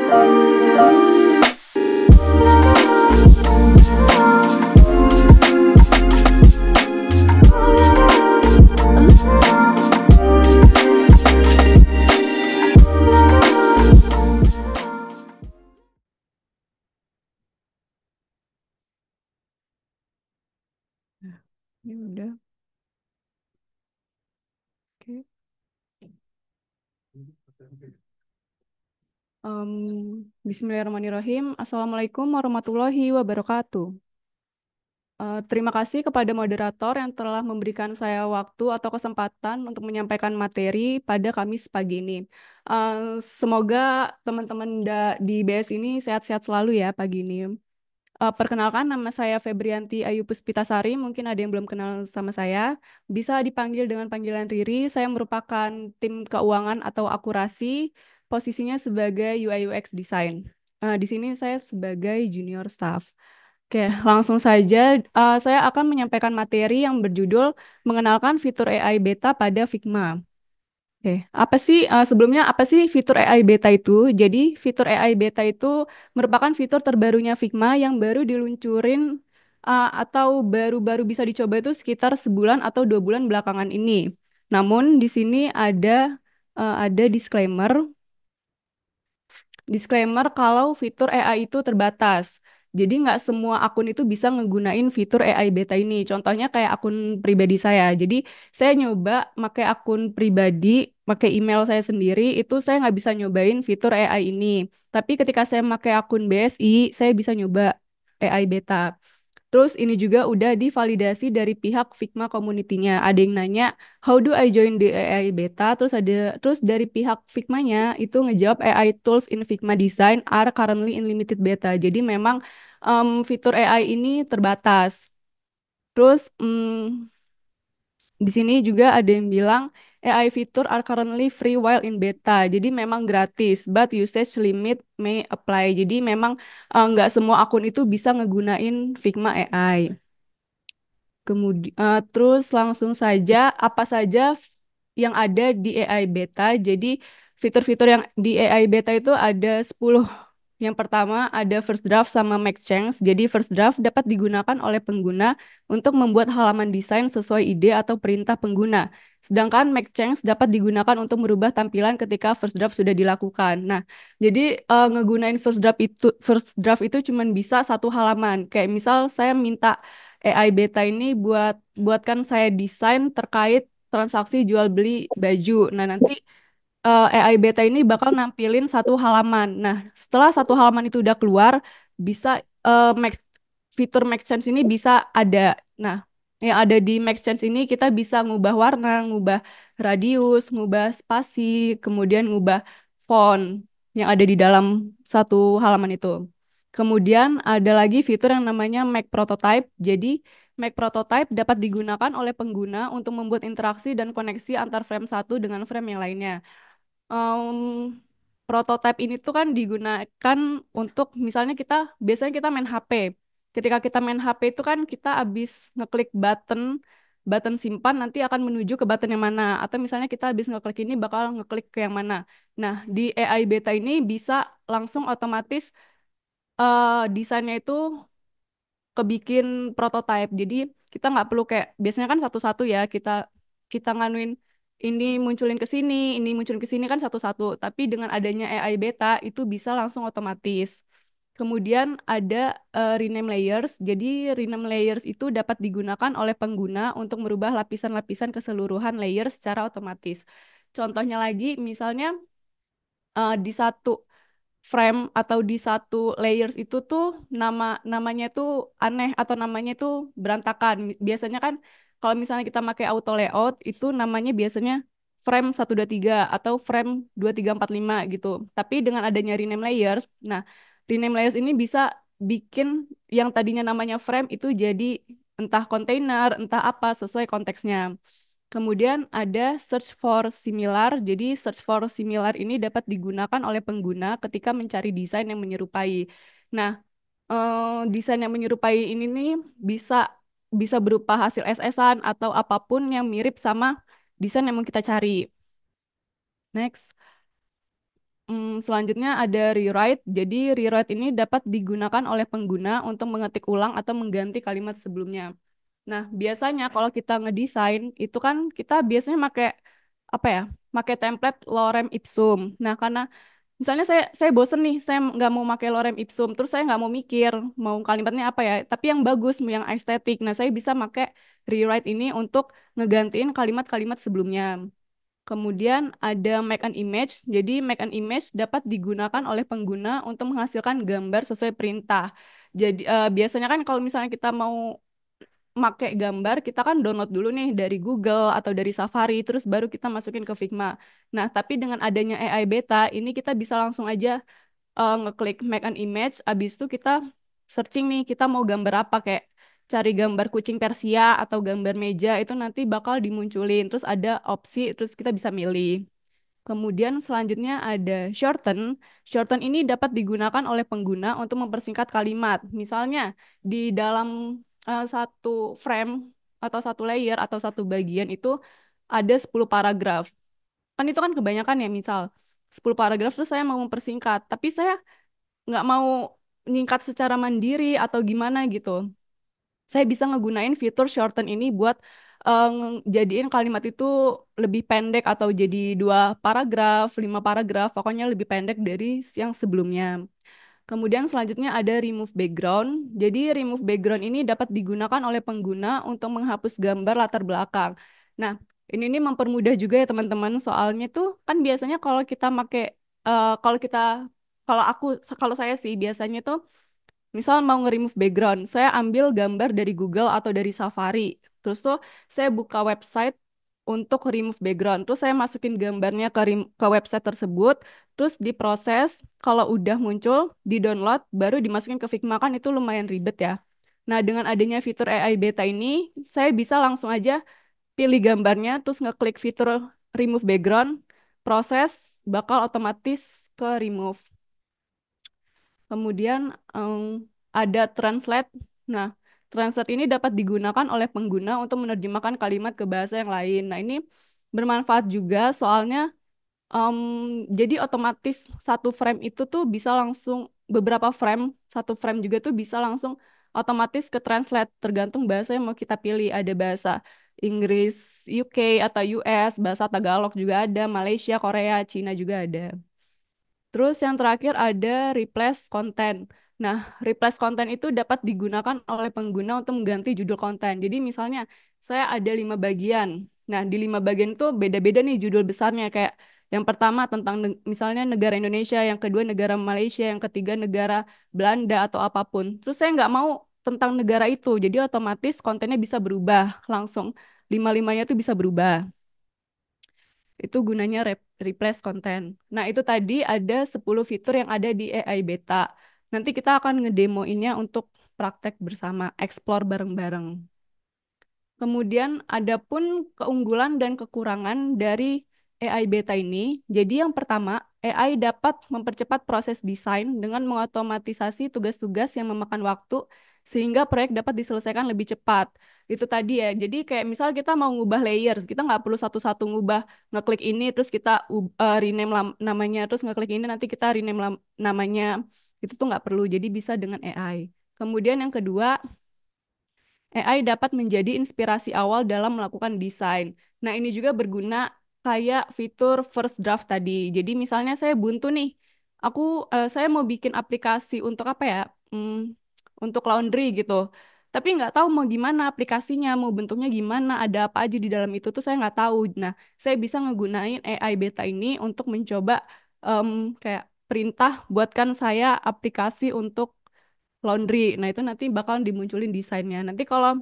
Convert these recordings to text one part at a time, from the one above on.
Ini udah. Oke. Bismillahirrahmanirrahim. Assalamualaikum warahmatullahi wabarakatuh. Terima kasih kepada moderator yang telah memberikan saya waktu atau kesempatan untuk menyampaikan materi pada Kamis pagi ini. Semoga teman-teman di BS ini sehat-sehat selalu ya pagi ini. Perkenalkan, nama saya Febrianti Ayu Puspitasari. Mungkin ada yang belum kenal sama saya. Bisa dipanggil dengan panggilan Riri. Saya merupakan tim keuangan atau akurasi. Posisinya sebagai UI UX Design. Di sini saya sebagai junior staff. Oke, langsung saja. Saya akan menyampaikan materi yang berjudul mengenalkan fitur AI beta pada Figma. Oke, sebelumnya apa sih fitur AI beta itu? Jadi fitur AI beta itu merupakan fitur terbarunya Figma yang baru diluncurin atau baru-baru bisa dicoba itu sekitar sebulan atau 2 bulan belakangan ini. Namun di sini ada disclaimer kalau fitur AI itu terbatas. Jadi nggak semua akun itu bisa ngegunain fitur AI beta ini. Contohnya kayak akun pribadi saya. Jadi saya nyoba pakai akun pribadi, pakai email saya sendiri, itu saya nggak bisa nyobain fitur AI ini. Tapi ketika saya pakai akun BSI, saya bisa nyoba AI beta. Terus ini juga udah divalidasi dari pihak Figma community-nya. Ada yang nanya, how do I join the AI beta? Terus dari pihak Figma-nya itu ngejawab AI tools in Figma design are currently in limited beta. Jadi memang fitur AI ini terbatas. Terus di sini juga ada yang bilang AI fitur are currently free while in beta. Jadi memang gratis, but usage limit may apply. Jadi memang nggak semua akun itu bisa ngegunain Figma AI. Kemudian, terus langsung saja apa saja yang ada di AI beta. Jadi fitur-fitur yang di AI beta itu ada 10. Yang pertama ada first draft sama make change. Jadi first draft dapat digunakan oleh pengguna untuk membuat halaman desain sesuai ide atau perintah pengguna. Sedangkan make change dapat digunakan untuk merubah tampilan ketika first draft sudah dilakukan. Nah, jadi ngegunain first draft itu cuma bisa satu halaman. Kayak misal saya minta AI beta ini buatkan saya desain terkait transaksi jual beli baju. Nah, nanti AI beta ini bakal nampilin satu halaman. Nah, setelah satu halaman itu udah keluar, bisa fitur Make Sense ini bisa ada. Nah, yang ada di Make Sense ini kita bisa ngubah warna, ngubah radius, ngubah spasi, kemudian ngubah font yang ada di dalam satu halaman itu. Kemudian ada lagi fitur yang namanya Make Prototype. Jadi, Make Prototype dapat digunakan oleh pengguna untuk membuat interaksi dan koneksi antar frame satu dengan frame yang lainnya. Em, Prototype ini tuh kan digunakan untuk misalnya biasanya kita main HP. Ketika kita main HP itu kan kita habis ngeklik button button simpan nanti akan menuju ke button yang mana atau misalnya kita habis ngeklik ini bakal ngeklik ke yang mana. Nah, di AI beta ini bisa langsung otomatis desainnya itu kebikin prototype. Jadi kita nggak perlu kayak biasanya kan satu-satu ya kita kita nganuin ini munculin ke sini kan satu-satu. Tapi dengan adanya AI beta itu bisa langsung otomatis. Kemudian ada rename layers. Jadi rename layers itu dapat digunakan oleh pengguna untuk merubah lapisan-lapisan keseluruhan layer secara otomatis. Contohnya lagi, misalnya di satu frame atau di satu layers itu tuh namanya tuh aneh atau namanya tuh berantakan. Biasanya kan kalau misalnya kita pakai auto layout itu namanya biasanya frame 123 atau frame 2345 gitu. Tapi dengan adanya rename layers, nah rename layers ini bisa bikin yang tadinya namanya frame itu jadi entah kontainer, entah apa sesuai konteksnya. Kemudian ada search for similar. Jadi search for similar ini dapat digunakan oleh pengguna ketika mencari desain yang menyerupai. Nah, desain yang menyerupai ini nih bisa bisa berupa hasil SS-an atau apapun yang mirip sama desain yang mau kita cari. Next. Selanjutnya ada rewrite. Jadi rewrite ini dapat digunakan oleh pengguna untuk mengetik ulang atau mengganti kalimat sebelumnya. Nah, biasanya kalau kita ngedesain itu kan kita biasanya pakai apa ya? Pakai template lorem ipsum. Nah, karena misalnya saya bosen nih, saya nggak mau pakai lorem ipsum, terus saya nggak mau mikir mau kalimatnya apa ya, tapi yang bagus, yang estetik. Nah, saya bisa pakai rewrite ini untuk ngegantiin kalimat-kalimat sebelumnya. Kemudian ada make an image. Jadi make an image dapat digunakan oleh pengguna untuk menghasilkan gambar sesuai perintah. Jadi biasanya kan kalau misalnya kita mau make gambar, kita kan download dulu nih dari Google atau dari Safari, terus baru kita masukin ke Figma. Nah, tapi dengan adanya AI beta, ini kita bisa langsung aja ngeklik make an image, abis itu kita searching nih, kita mau gambar apa, kayak cari gambar kucing Persia atau gambar meja, itu nanti bakal dimunculin. Terus ada opsi, terus kita bisa milih. Kemudian selanjutnya ada shorten. Shorten ini dapat digunakan oleh pengguna untuk mempersingkat kalimat. Misalnya di dalam satu frame atau satu layer atau satu bagian itu ada 10 paragraf. Kan itu kan kebanyakan ya, misal 10 paragraf terus saya mau mempersingkat, tapi saya nggak mau nyingkat secara mandiri atau gimana gitu. Saya bisa ngegunain fitur shorten ini buat jadiin kalimat itu lebih pendek atau jadi 2 paragraf, 5 paragraf, pokoknya lebih pendek dari yang sebelumnya. Kemudian selanjutnya ada remove background. Jadi remove background ini dapat digunakan oleh pengguna untuk menghapus gambar latar belakang. Nah, ini mempermudah juga ya teman-teman. Soalnya tuh kan biasanya kalau kita make kalau kita kalau aku kalau saya sih biasanya tuh misal mau nge-remove background, saya ambil gambar dari Google atau dari Safari. Terus tuh saya buka website untuk remove background. Terus saya masukin gambarnya ke website tersebut, terus diproses. Kalau udah muncul, di-download, baru dimasukin ke Figma, kan itu lumayan ribet ya. Nah, dengan adanya fitur AI beta ini, saya bisa langsung aja pilih gambarnya, terus ngeklik fitur remove background, proses, bakal otomatis ke remove. Kemudian ada translate. Nah, translate ini dapat digunakan oleh pengguna untuk menerjemahkan kalimat ke bahasa yang lain. Nah, ini bermanfaat juga soalnya em, jadi otomatis satu frame itu tuh bisa langsung beberapa frame, satu frame juga tuh bisa langsung otomatis ke translate tergantung bahasa yang mau kita pilih. Ada bahasa Inggris, UK atau US, bahasa Tagalog juga ada, Malaysia, Korea, Cina juga ada. Terus yang terakhir ada replace content. Nah, replace content itu dapat digunakan oleh pengguna untuk mengganti judul konten. Jadi misalnya saya ada 5 bagian. Nah, di 5 bagian itu beda-beda nih judul besarnya. Kayak yang pertama tentang misalnya negara Indonesia, yang kedua negara Malaysia, yang ketiga negara Belanda atau apapun. Terus saya nggak mau tentang negara itu. Jadi otomatis kontennya bisa berubah langsung. Lima-limanya itu bisa berubah. Itu gunanya replace konten. Nah, itu tadi ada 10 fitur yang ada di AI Beta. Nanti kita akan ngedemoinnya untuk praktek bersama, explore bareng-bareng. Kemudian ada pun keunggulan dan kekurangan dari AI beta ini. Jadi yang pertama, AI dapat mempercepat proses desain dengan mengotomatisasi tugas-tugas yang memakan waktu sehingga proyek dapat diselesaikan lebih cepat. Itu tadi ya. Jadi kayak misal kita mau ngubah layers, kita nggak perlu satu-satu ngubah, ngeklik ini terus kita rename namanya, terus ngeklik ini nanti kita rename namanya. Itu tuh nggak perlu. Jadi bisa dengan AI. Kemudian yang kedua, AI dapat menjadi inspirasi awal dalam melakukan desain. Nah, ini juga berguna kayak fitur first draft tadi. Jadi misalnya saya buntu nih, saya mau bikin aplikasi untuk apa ya? Untuk laundry gitu. Tapi nggak tahu mau gimana aplikasinya, mau bentuknya gimana, ada apa aja di dalam itu tuh saya nggak tahu. Nah, saya bisa ngegunain AI beta ini untuk mencoba em, kayak perintah buatkan saya aplikasi untuk laundry. Nah, itu nanti bakal dimunculin desainnya. Nanti kalau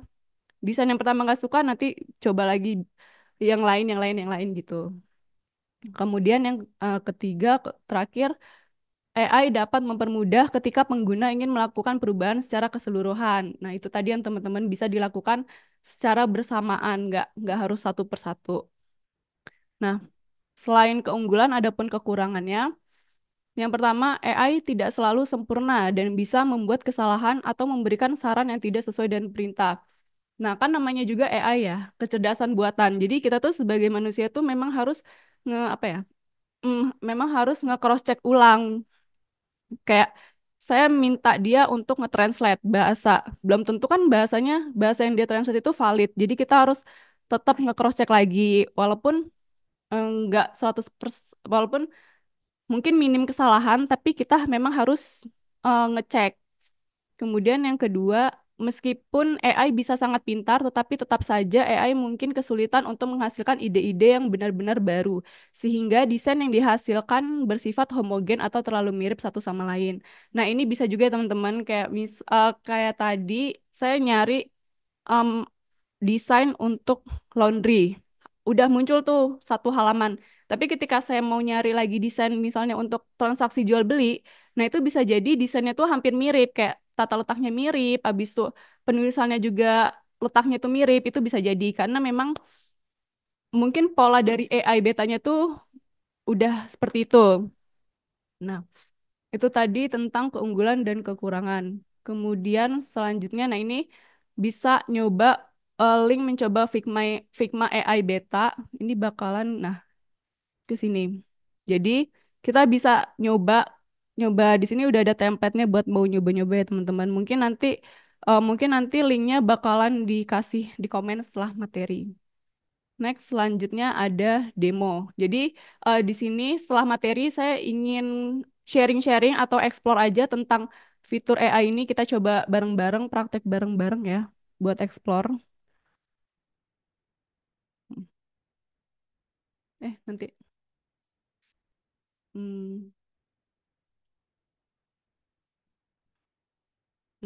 desain yang pertama nggak suka, nanti coba lagi yang lain, yang lain, yang lain gitu. Kemudian yang ketiga, terakhir, AI dapat mempermudah ketika pengguna ingin melakukan perubahan secara keseluruhan. Nah, itu tadi yang teman-teman bisa dilakukan secara bersamaan, nggak harus satu persatu. Nah, selain keunggulan, ada pun kekurangannya. Yang pertama, AI tidak selalu sempurna dan bisa membuat kesalahan atau memberikan saran yang tidak sesuai dengan perintah. Nah, kan namanya juga AI ya, kecerdasan buatan. Jadi kita tuh sebagai manusia tuh memang harus apa ya? memang harus nge-cross check ulang. Kayak saya minta dia untuk nge-translate bahasa. Belum tentu kan bahasa yang dia translate itu valid. Jadi kita harus tetap nge-cross check lagi walaupun enggak 100%, walaupun mungkin minim kesalahan, tapi kita memang harus ngecek. Kemudian yang kedua, meskipun AI bisa sangat pintar, tetapi tetap saja AI mungkin kesulitan untuk menghasilkan ide-ide yang benar-benar baru, sehingga desain yang dihasilkan bersifat homogen atau terlalu mirip satu sama lain. Nah, ini bisa juga ya, teman-teman, kayak tadi saya nyari em, desain untuk laundry. Udah muncul tuh satu halaman. Tapi ketika saya mau nyari lagi desain misalnya untuk transaksi jual beli, nah itu bisa jadi desainnya tuh hampir mirip, kayak tata letaknya mirip, habis itu penulisannya juga letaknya tuh mirip, itu bisa jadi karena memang mungkin pola dari AI betanya tuh udah seperti itu. Nah, itu tadi tentang keunggulan dan kekurangan. Kemudian selanjutnya, nah ini bisa nyoba link mencoba Figma AI beta. Ini bakalan nah ke sini. Jadi kita bisa nyoba nyoba di sini udah ada template-nya buat mau nyoba-nyoba ya teman-teman. Mungkin nanti linknya bakalan dikasih di komen setelah materi. Next, selanjutnya ada demo. Jadi di sini setelah materi saya ingin sharing-sharing atau explore aja tentang fitur AI ini. Kita coba bareng-bareng, praktek bareng-bareng ya buat explore. Nanti. Hmm,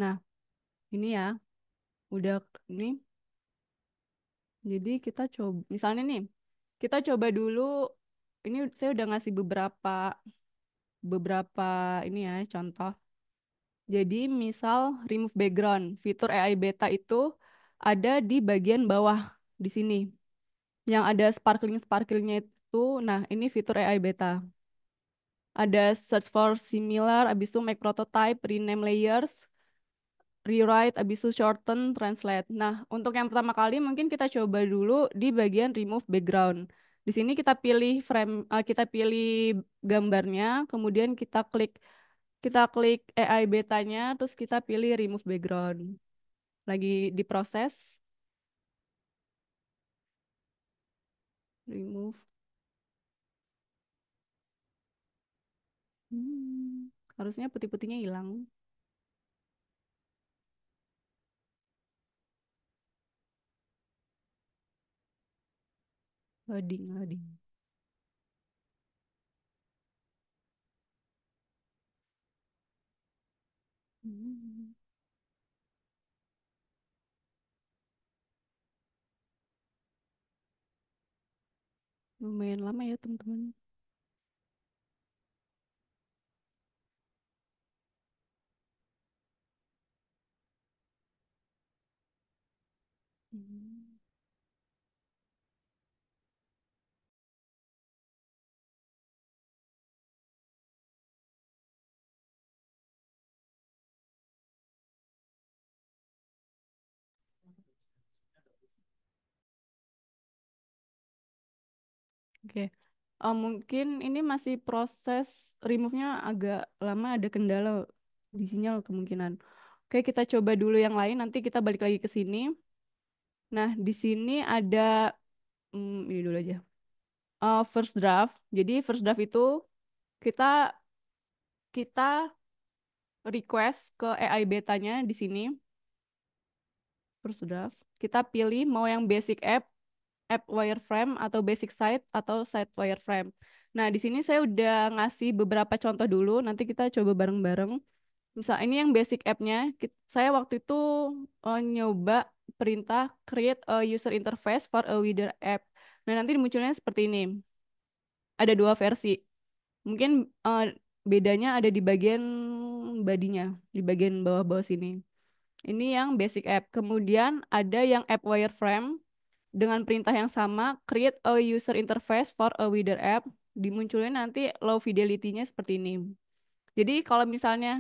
nah, ini ya, udah ini. Jadi kita coba, misalnya nih, kita coba dulu. Ini saya udah ngasih beberapa beberapa ini ya contoh. Jadi misal remove background, fitur AI beta itu ada di bagian bawah di sini. Yang ada sparkling-sparklingnya itu, nah ini fitur AI beta. Ada search for similar, abis itu make prototype, rename layers, rewrite, abis itu shorten, translate. Nah, untuk yang pertama kali mungkin kita coba dulu di bagian remove background. Di sini kita pilih gambarnya, kemudian kita klik AI betanya, terus kita pilih remove background. Lagi diproses, remove. Harusnya putih-putihnya hilang. Loading, loading. Hmm, Lumayan lama ya teman-teman. Hmm, Oke. Mungkin ini masih proses remove-nya agak lama, ada kendala di sinyal kemungkinan. Oke, kita coba dulu yang lain, nanti kita balik lagi ke sini. Nah, di sini ada ini dulu aja. First draft. Jadi first draft itu kita kita request ke AI betanya di sini. First draft. Kita pilih mau yang basic app wireframe atau basic site atau site wireframe. Nah, di sini saya udah ngasih beberapa contoh dulu, nanti kita coba bareng-bareng. Misal ini yang basic app-nya, saya waktu itu nyoba perintah create a user interface for a wider app. Nah, nanti munculnya seperti ini. Ada dua versi. Mungkin bedanya ada di bagian badinya, di bagian bawah-bawah sini. Ini yang basic app. Kemudian ada yang app wireframe dengan perintah yang sama, create a user interface for a wider app. Dimunculin nanti low fidelity-nya seperti ini. Jadi kalau misalnya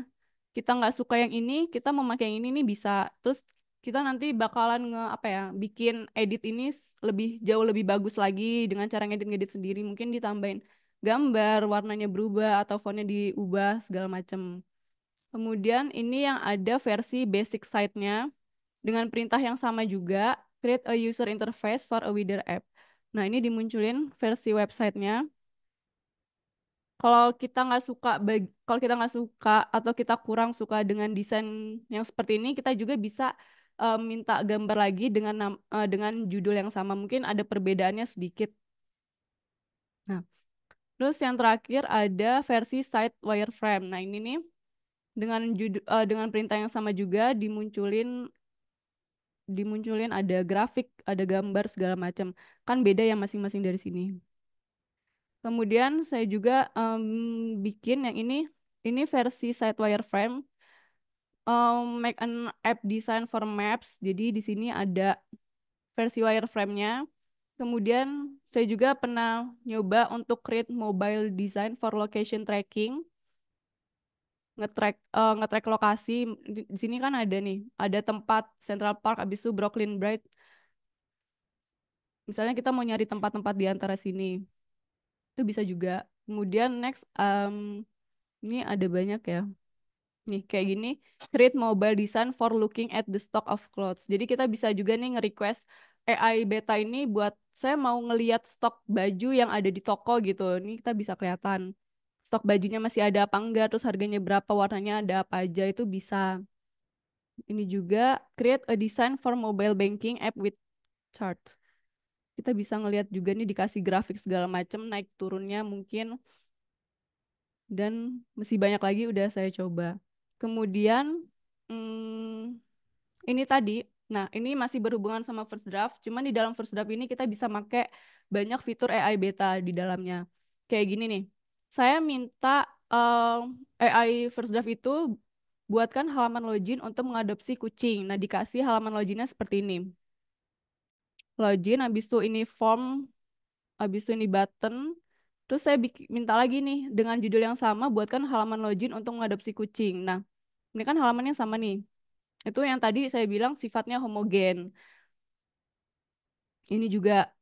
kita nggak suka yang ini, kita memakai yang ini nih bisa. Terus kita nanti bakalan apa ya, bikin edit ini lebih jauh lebih bagus lagi dengan cara ngedit-ngedit sendiri. Mungkin ditambahin gambar, warnanya berubah atau fontnya diubah segala macam. Kemudian ini yang ada versi basic site-nya dengan perintah yang sama juga, create a user interface for a wider app. Nah, ini dimunculin versi websitenya. Kalau kita nggak suka atau kita kurang suka dengan desain yang seperti ini, kita juga bisa minta gambar lagi dengan judul yang sama. Mungkin ada perbedaannya sedikit. Nah, terus yang terakhir ada versi site wireframe. Nah, ini nih dengan perintah yang sama juga dimunculin ada grafik, ada gambar segala macam. Kan beda ya masing-masing dari sini. Kemudian saya juga bikin yang ini versi site wireframe, make an app design for maps. Jadi di sini ada versi wireframe-nya. Kemudian saya juga pernah nyoba untuk create mobile design for location tracking, nge-track lokasi. Di sini kan ada nih, ada tempat Central Park, habis itu Brooklyn Bright. Misalnya kita mau nyari tempat-tempat di antara sini, itu bisa juga. Kemudian next, ini ada banyak ya. Nih, kayak gini, create mobile design for looking at the stock of clothes. Jadi kita bisa juga nih nge-request AI beta ini buat saya mau ngeliat stok baju yang ada di toko gitu. Ini kita bisa kelihatan stok bajunya masih ada apa enggak, terus harganya berapa, warnanya ada apa aja, itu bisa. Ini juga create a design for mobile banking app with chart. Kita bisa ngelihat juga nih dikasih grafik segala macam, naik turunnya mungkin, dan masih banyak lagi udah saya coba. Kemudian ini tadi, nah ini masih berhubungan sama first draft, cuman di dalam first draft ini kita bisa pakai banyak fitur AI beta di dalamnya. Kayak gini nih, saya minta AI first draft itu buatkan halaman login untuk mengadopsi kucing. Nah, dikasih halaman loginnya seperti ini. Login, habis itu ini form, habis itu ini button. Terus saya minta lagi nih dengan judul yang sama buatkan halaman login untuk mengadopsi kucing. Nah, ini kan halamannya sama nih. Itu yang tadi saya bilang sifatnya homogen. Ini juga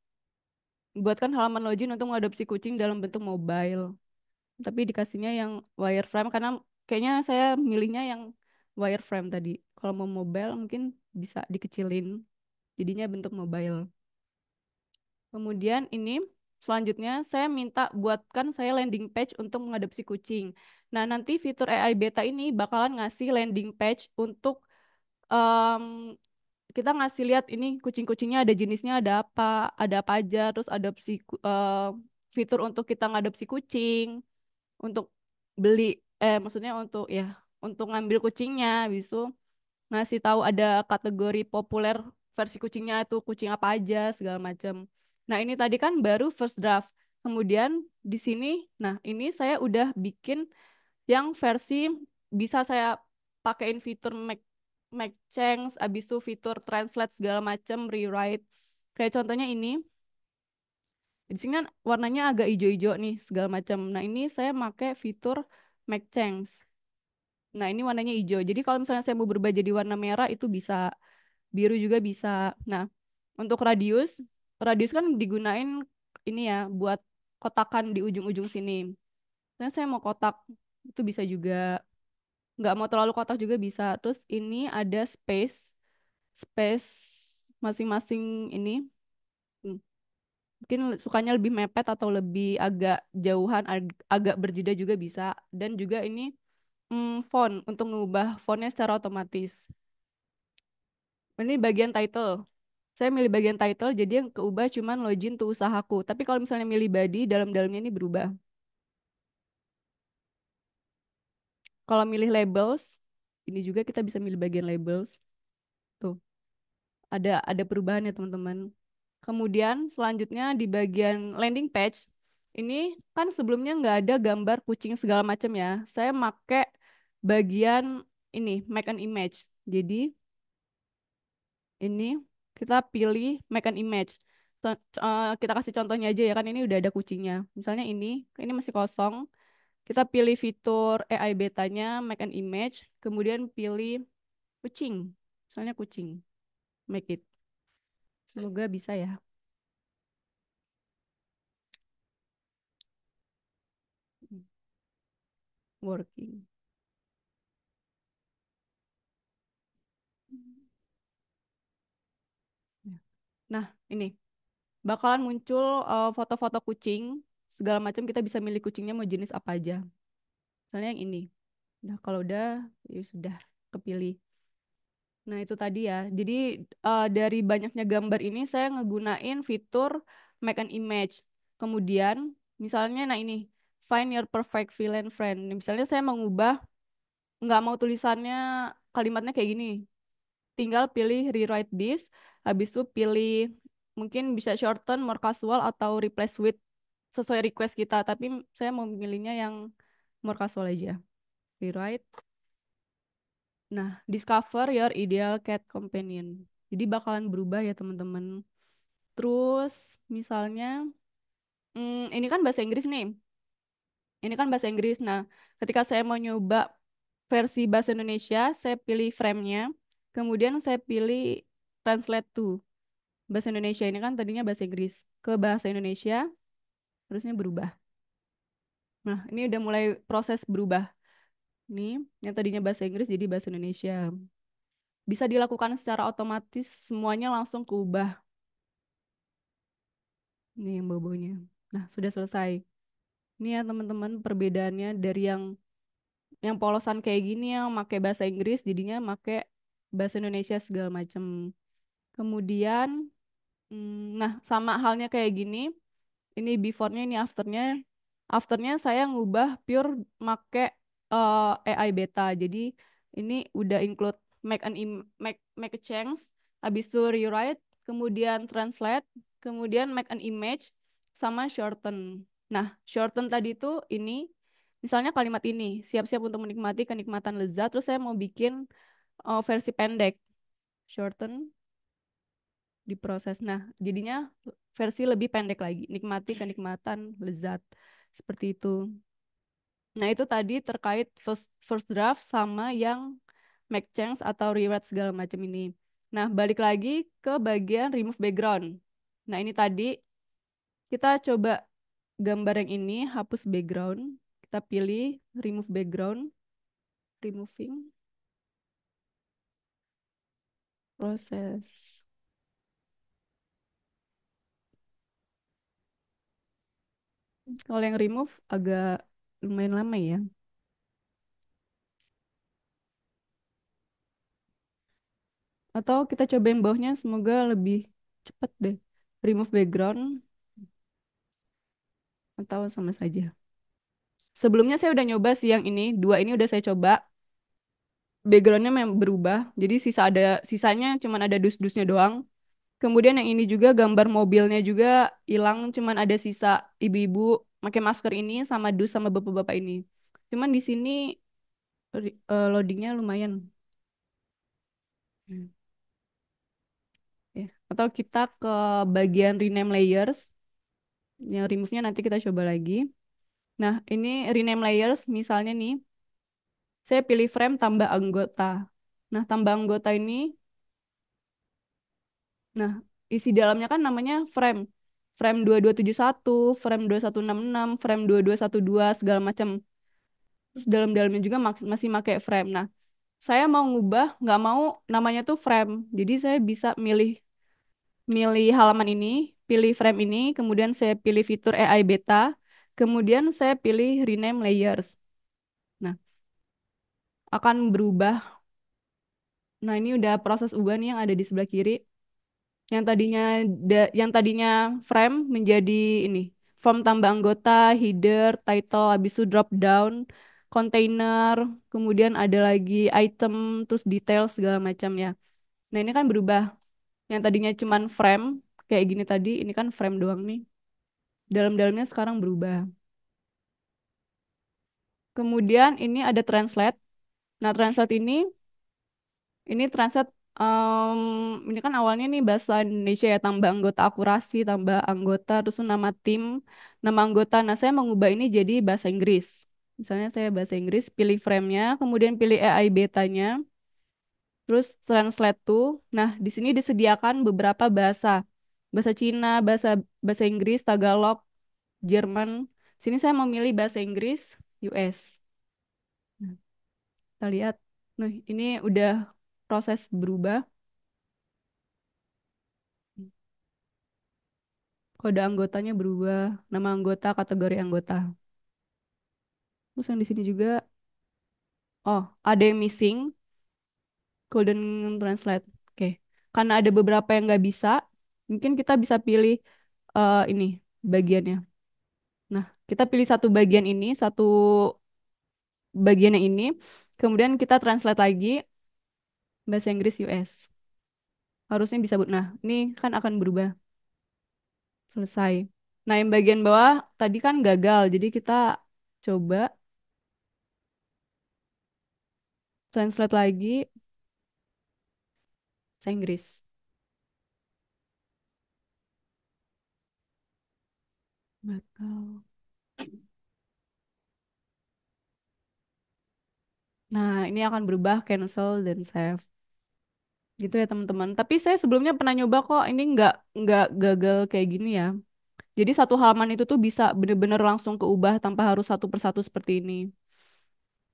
buatkan halaman login untuk mengadopsi kucing dalam bentuk mobile. Tapi dikasihnya yang wireframe karena kayaknya saya milihnya yang wireframe tadi. Kalau mau mobile mungkin bisa dikecilin. Jadinya bentuk mobile. Kemudian ini selanjutnya saya minta buatkan saya landing page untuk mengadopsi kucing. Nah, nanti fitur AI beta ini bakalan ngasih landing page untuk em, kita ngasih lihat ini kucing-kucingnya ada jenisnya ada apa aja, terus fitur untuk kita ngadopsi kucing, untuk beli maksudnya untuk ngambil kucingnya, habis itu ngasih tahu ada kategori populer versi kucingnya itu kucing apa aja segala macam. Nah, ini tadi kan baru first draft. Kemudian di sini, nah ini saya udah bikin yang versi bisa saya pakein fitur make change, abis itu fitur translate segala macam, rewrite. Kayak contohnya ini, di sini kan warnanya agak hijau-hijau nih segala macam. Nah, ini saya pakai fitur make change. Nah, ini warnanya hijau. Jadi kalau misalnya saya mau berubah jadi warna merah itu bisa, biru juga bisa. Nah, untuk radius kan digunain ini ya buat kotakan di ujung-ujung sini. Nah, saya mau kotak itu bisa juga. Nggak mau terlalu kotak juga bisa. Terus ini ada space masing-masing ini. Hmm, Mungkin sukanya lebih mepet atau lebih agak jauhan, agak berjeda juga bisa. Dan juga ini font untuk mengubah fontnya secara otomatis. Ini bagian title. Saya milih bagian title jadi yang keubah cuman login tuh usahaku. Tapi kalau misalnya milih body, dalam-dalamnya ini berubah. Kalau milih labels, ini juga kita bisa milih bagian labels. Tuh, ada perubahan ya teman-teman. Kemudian selanjutnya di bagian landing page, ini kan sebelumnya nggak ada gambar kucing segala macam ya. Saya make bagian ini, make an image. Jadi ini kita pilih make an image. Kita kasih contohnya aja ya kan ini udah ada kucingnya. Misalnya ini masih kosong. Kita pilih fitur AI betanya, make an image, kemudian pilih kucing. Misalnya kucing, make it. Semoga bisa ya. working. Nah, ini bakalan muncul foto-foto kucing, segala macam kita bisa milih kucingnya mau jenis apa aja. Misalnya yang ini. Nah, kalau udah, ya sudah kepilih. Nah, itu tadi ya. Jadi dari banyaknya gambar ini saya ngegunain fitur make an image. Kemudian, misalnya nah ini, find your perfect villain friend. Misalnya saya mengubah, nggak mau tulisannya kalimatnya kayak gini. Tinggal pilih rewrite this, habis itu pilih mungkin bisa shorten, more casual, atau replace with sesuai request kita. Tapi saya mau memilihnya yang more casual aja. Rewrite. Nah, discover your ideal cat companion. Jadi bakalan berubah ya teman-teman. Terus misalnya, ini kan bahasa Inggris nih. Ini kan bahasa Inggris. Nah, ketika saya mau nyoba versi bahasa Indonesia, saya pilih frame-nya. Kemudian saya pilih translate to bahasa Indonesia. Ini kan tadinya bahasa Inggris ke bahasa Indonesia, terusnya berubah. Nah, ini udah mulai proses berubah. Nih, yang tadinya bahasa Inggris jadi bahasa Indonesia. Bisa dilakukan secara otomatis, semuanya langsung keubah. Ini yang bobonya. Nah, sudah selesai. Ini ya teman-teman perbedaannya dari yang polosan kayak gini yang pakai bahasa Inggris jadinya pakai bahasa Indonesia segala macam. Kemudian, nah sama halnya kayak gini. Ini before-nya, ini after-nya. After-nya saya ngubah pure make AI beta. Jadi ini udah include make a change, habis itu rewrite, kemudian translate, kemudian make an image sama shorten. Nah, shorten tadi itu ini misalnya kalimat ini, siap-siap untuk menikmati kenikmatan lezat, terus saya mau bikin versi pendek. Shorten diproses. Nah, jadinya versi lebih pendek lagi, nikmati kenikmatan lezat. Seperti itu. Nah, itu tadi terkait first draft sama yang make change atau rewrite segala macam ini. Nah, balik lagi ke bagian remove background. Nah, ini tadi kita coba gambar yang ini, hapus background. Kita pilih remove background, removing proses. Kalau yang remove agak lumayan lama ya. Atau kita coba yang bawahnya, semoga lebih cepat deh. Remove background atau sama saja. Sebelumnya saya udah nyoba sih yang ini, dua ini udah saya coba. Backgroundnya memang berubah, jadi sisanya cuman ada dus-dusnya doang. Kemudian yang ini juga gambar mobilnya juga hilang, cuman ada sisa ibu-ibu pakai masker ini sama dus sama bapak-bapak ini. Cuman di sini loadingnya lumayan. Hmm. Ya. Atau kita ke bagian rename layers, yang remove-nya nanti kita coba lagi. Nah, ini rename layers, misalnya nih, saya pilih frame tambah anggota. Nah, tambah anggota ini, nah, isi dalamnya kan namanya frame. Frame 2271, frame 2166, frame 2212, segala macam. Terus dalam-dalamnya juga masih pakai frame. Nah, saya mau ngubah, nggak mau namanya tuh frame. Jadi saya bisa milih milih halaman ini, pilih frame ini, kemudian saya pilih fitur AI beta, kemudian saya pilih rename layers. Nah, akan berubah. Nah, ini udah proses ubah nih yang ada di sebelah kiri. Yang tadinya frame menjadi ini. Form tambah anggota, header, title, habis itu drop down, container, kemudian ada lagi item, terus detail segala macam ya. Nah, ini kan berubah. Yang tadinya cuman frame kayak gini tadi, ini kan frame doang nih. Dalam-dalamnya sekarang berubah. Kemudian ini ada translate. Nah, translate ini translate ini kan awalnya nih bahasa Indonesia ya, tambah anggota akurasi, tambah anggota, terus nama tim, nama anggota. Nah, saya mengubah ini jadi bahasa Inggris. Misalnya saya bahasa Inggris, pilih frame-nya, kemudian pilih AI betanya, terus translate to. Nah, di sini disediakan beberapa bahasa. Bahasa Cina, bahasa bahasa Inggris, Tagalog, Jerman. Sini saya memilih bahasa Inggris US. Kita lihat. Nah, ini udah proses berubah. Kode anggotanya berubah. Nama anggota, kategori anggota. Terus yang di sini juga, oh, ada yang missing. Golden Translate. Oke. Karena ada beberapa yang nggak bisa, mungkin kita bisa pilih ini bagiannya. Nah, kita pilih satu bagian ini, satu bagian yang ini. Kemudian kita translate lagi bahasa Inggris US. Harusnya bisa, nah ini kan akan berubah. Selesai. Nah, yang bagian bawah tadi kan gagal. Jadi kita coba translate lagi bahasa Inggris. Bakal. Nah, ini akan berubah cancel dan save. Gitu ya teman-teman. Tapi saya sebelumnya pernah nyoba kok. Ini nggak gagal kayak gini ya. Jadi satu halaman itu tuh bisa bener-bener langsung keubah tanpa harus satu persatu seperti ini.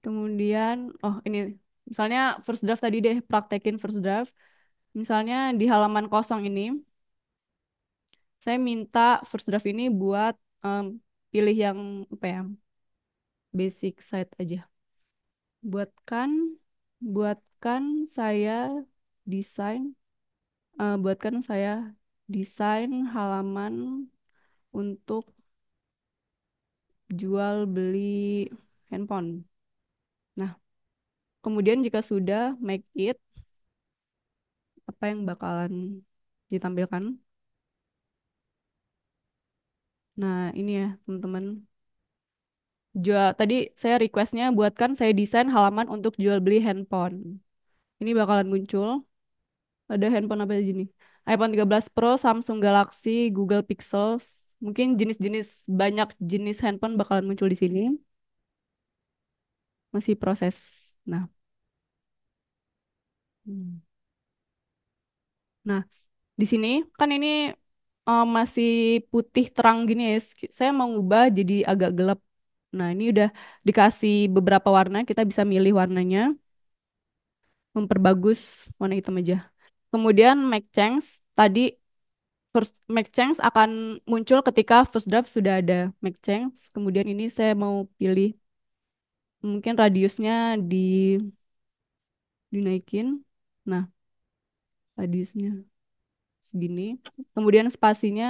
Kemudian, oh ini misalnya first draft tadi deh, praktekin first draft. Misalnya di halaman kosong ini, saya minta first draft ini buat em, pilih yang apa ya, basic site aja. Buatkan, buatkan saya desain, buatkan saya desain halaman untuk jual beli handphone. Nah, kemudian jika sudah make it, apa yang bakalan ditampilkan? Nah, ini ya teman-teman. Jual tadi saya requestnya buatkan saya desain halaman untuk jual beli handphone. Ini bakalan muncul. Ada handphone apa aja nih? iPhone 13 Pro, Samsung Galaxy, Google Pixel. Mungkin jenis-jenis banyak jenis handphone bakalan muncul di sini. Masih proses. Nah, hmm. Nah, di sini kan ini masih putih terang gini ya. Saya mau ngubah jadi agak gelap. Nah, ini udah dikasih beberapa warna. Kita bisa milih warnanya, memperbagus warna hitam aja. Kemudian make change tadi first make change akan muncul ketika first draft sudah ada make change. Kemudian ini saya mau pilih mungkin radiusnya dinaikin. Nah, radiusnya segini. Kemudian spasinya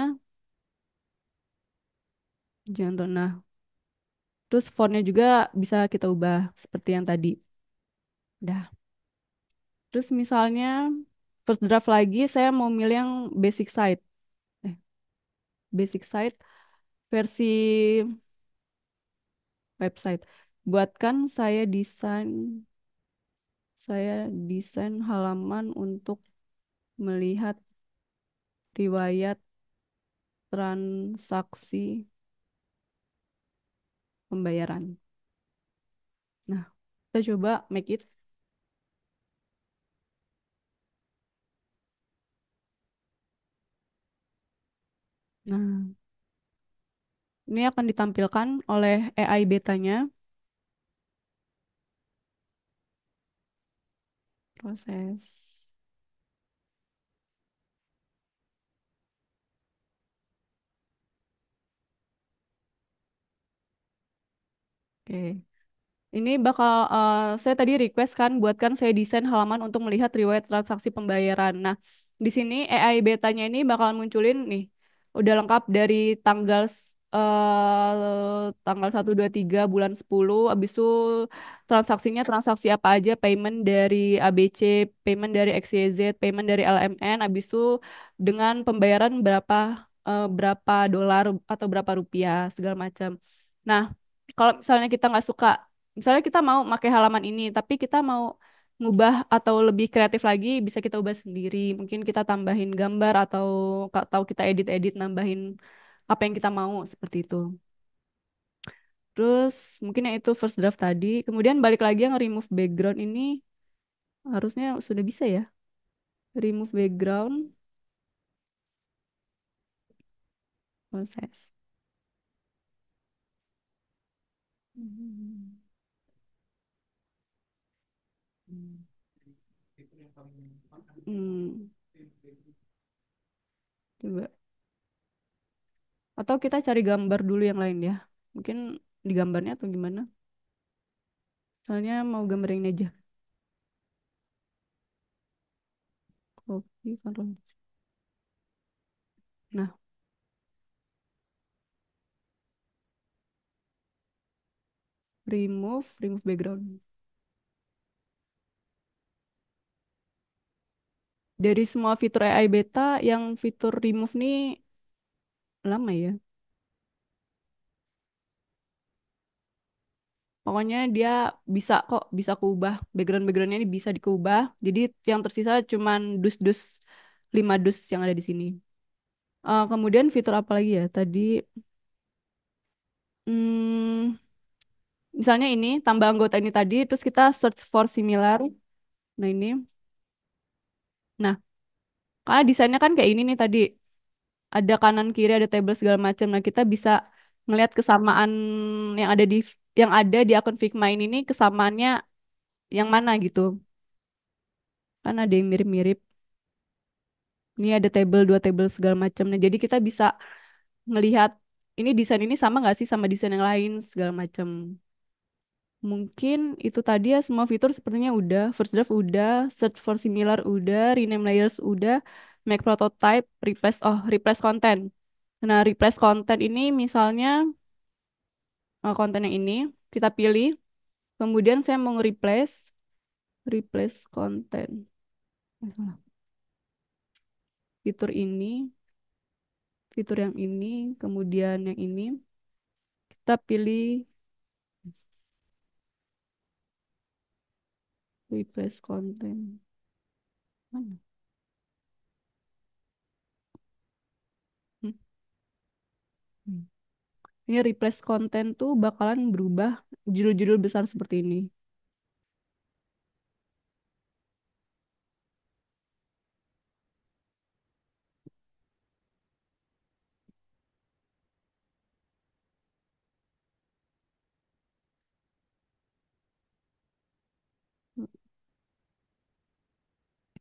jangan tuh. Nah, terus fontnya juga bisa kita ubah seperti yang tadi. Udah. Terus misalnya first draft lagi saya mau milih yang basic site. Eh, basic site versi website. Buatkan saya desain halaman untuk melihat riwayat transaksi pembayaran. Nah, kita coba make it. Nah, ini akan ditampilkan oleh AI betanya. Proses. Oke. Ini bakal saya tadi request kan buatkan saya desain halaman untuk melihat riwayat transaksi pembayaran. Nah, di sini AI betanya ini bakal munculin nih udah lengkap dari tanggal 1, 2, 3 bulan 10. Habis itu transaksinya transaksi apa aja, payment dari ABC, payment dari XYZ, payment dari LMN, habis itu dengan pembayaran berapa dolar atau berapa rupiah segala macam. Nah, kalau misalnya kita nggak suka, misalnya kita mau pakai halaman ini, tapi kita mau ngubah atau lebih kreatif lagi, bisa kita ubah sendiri. Mungkin kita tambahin gambar atau kita edit-edit, nambahin apa yang kita mau seperti itu. Terus mungkin yang itu first draft tadi. Kemudian balik lagi yang remove background ini harusnya sudah bisa ya. Remove background proses. Hmm. Hmm, coba. Atau kita cari gambar dulu yang lain ya. Mungkin di gambarnya atau gimana? Soalnya mau gambar ini aja. Copy, control. Nah, remove background. Dari semua fitur AI beta, yang fitur remove nih lama ya. Pokoknya dia bisa kok, bisa keubah. Background-backgroundnya ini bisa dikeubah. Jadi yang tersisa cuman dus-dus, 5 dus yang ada di sini. Kemudian fitur apa lagi ya? Tadi, hmm, misalnya ini, tambah anggota ini tadi, terus kita search for similar. Nah ini, nah, karena desainnya kan kayak ini nih tadi. Ada kanan kiri, ada table segala macam. Nah kita bisa ngelihat kesamaan yang ada di akun Figma ini kesamaannya yang mana gitu. Kan ada yang mirip-mirip. Ini ada table, dua table segala macam. Nah, jadi kita bisa ngelihat ini desain ini sama nggak sih sama desain yang lain segala macam. Mungkin itu tadi ya semua fitur sepertinya udah. First draft udah, search for similar udah, rename layers udah, make prototype, replace content. Nah, replace content ini misalnya konten yang ini kita pilih, kemudian saya mau replace content. Fitur ini, fitur yang ini, kemudian yang ini kita pilih replace content. Mana? Hmm. Hmm. Ini replace content tuh bakalan berubah judul-judul besar seperti ini.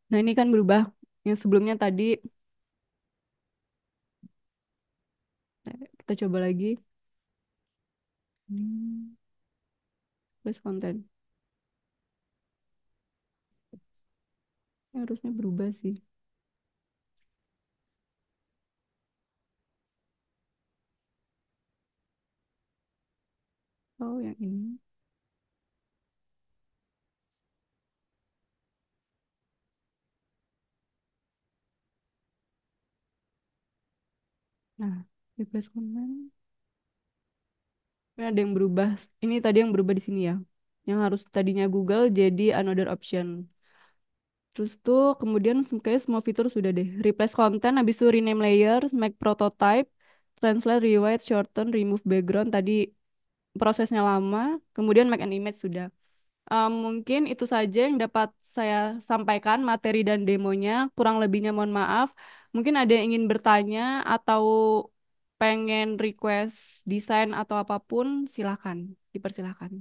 Nah, ini kan berubah. Yang sebelumnya tadi kita coba lagi. Hmm, replace content. Ini harusnya berubah sih. Oh, yang ini. Nah, replace content. Ini ada yang berubah. Ini tadi yang berubah di sini ya. Yang harus tadinya Google jadi another option. Terus tuh kemudian kayaknya semua fitur sudah deh. Replace content, habis itu rename layers, make prototype, translate, rewrite, shorten, remove background. Tadi prosesnya lama. Kemudian make an image sudah. Mungkin itu saja yang dapat saya sampaikan materi dan demonya. Kurang lebihnya mohon maaf. Mungkin ada yang ingin bertanya atau pengen request desain atau apapun, silakan. Dipersilakan.